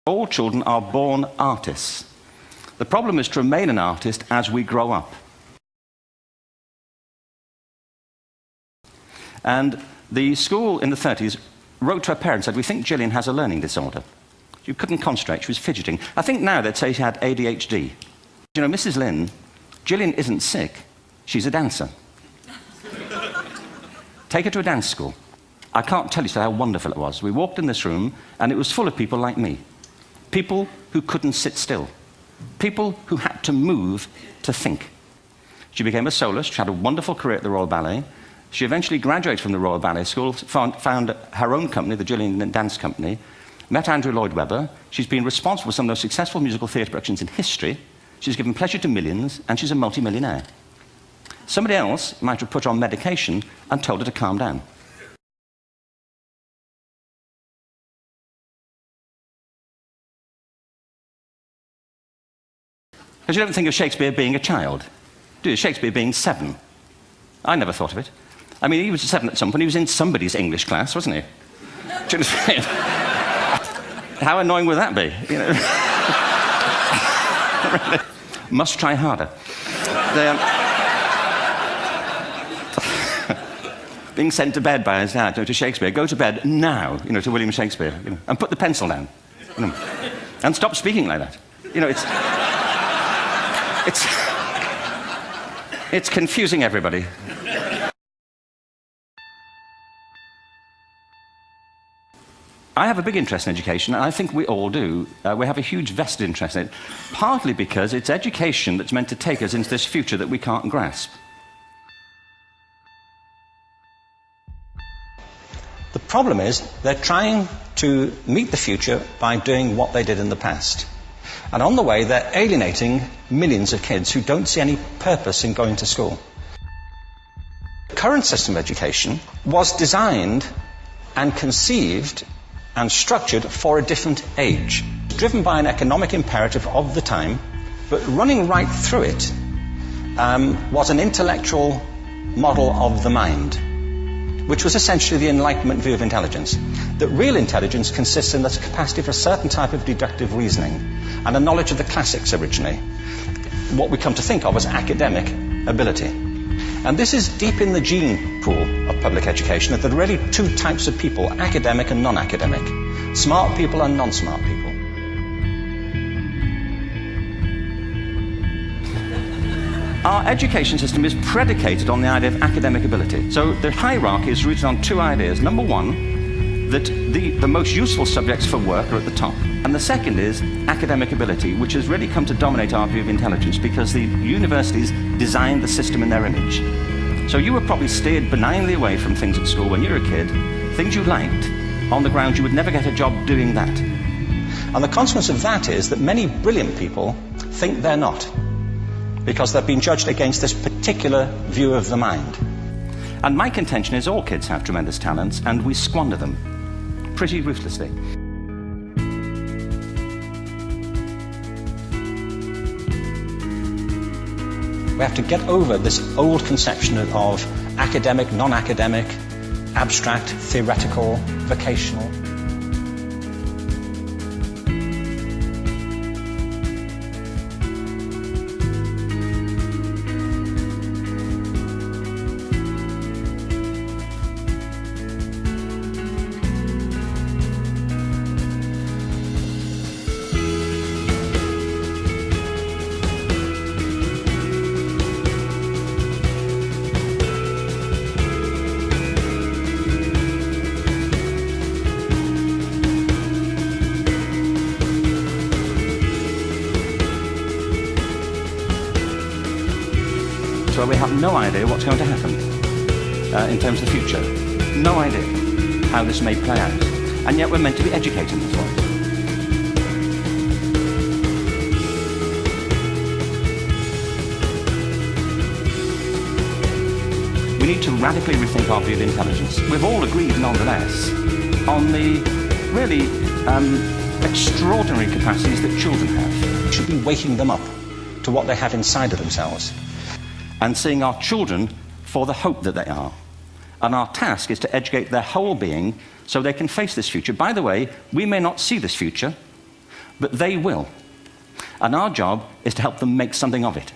All children are born artists. The problem is to remain an artist as we grow up. And the school in the 30s wrote to her parents and said, "We think Gillian has a learning disorder. She couldn't concentrate, she was fidgeting." I think now they'd say she had ADHD. You know, Mrs. Lynn, Gillian isn't sick, she's a dancer. Take her to a dance school. I can't tell you how wonderful it was. We walked in this room, and it was full of people like me. People who couldn't sit still. People who had to move to think. She became a soloist, she had a wonderful career at the Royal Ballet. She eventually graduated from the Royal Ballet School, found her own company, the Gillian Dance Company, met Andrew Lloyd Webber. She's been responsible for some of the most successful musical theatre productions in history. She's given pleasure to millions, and she's a multi-millionaire. Somebody else might have put her on medication and told her to calm down. Because you don't think of Shakespeare being a child, do you? Shakespeare being 7. I never thought of it. I mean, he was 7 at some point. He was in somebody's English class, wasn't he? Do you understand? How annoying would that be? You know? Must try harder. Being sent to bed by his dad, to Shakespeare. Go to bed now, you know, to William Shakespeare, you know, and put the pencil down, you know, and stop speaking like that. You know, it's confusing everybody. I have a big interest in education, and I think we all do. We have a huge vested interest in it, partly because it's education that's meant to take us into this future that we can't grasp. The problem is they're trying to meet the future by doing what they did in the past. And on the way, they're alienating millions of kids who don't see any purpose in going to school. The current system of education was designed and conceived and structured for a different age, driven by an economic imperative of the time, but running right through it was an intellectual model of the mind, which was essentially the Enlightenment view of intelligence. That real intelligence consists in the capacity for a certain type of deductive reasoning and a knowledge of the classics originally, what we come to think of as academic ability. And this is deep in the gene pool of public education, that there are really 2 types of people, academic and non-academic, smart people and non-smart people. Our education system is predicated on the idea of academic ability. So the hierarchy is rooted on 2 ideas. Number 1, that the most useful subjects for work are at the top. And the second is academic ability, which has really come to dominate our view of intelligence because the universities designed the system in their image. So you were probably steered benignly away from things at school when you were a kid, things you liked, on the grounds you would never get a job doing that. And the consequence of that is that many brilliant people think they're not, because they've been judged against this particular view of the mind. And my contention is all kids have tremendous talents, and we squander them pretty ruthlessly. We have to get over this old conception of academic, non-academic, abstract, theoretical, vocational. So we have no idea what's going to happen in terms of the future. No idea how this may play out. And yet we're meant to be educating for it. We need to radically rethink our view of intelligence. We've all agreed, nonetheless, on the really extraordinary capacities that children have. We should be waking them up to what they have inside of themselves, and seeing our children for the hope that they are. And our task is to educate their whole being so they can face this future. By the way, we may not see this future, but they will. And our job is to help them make something of it.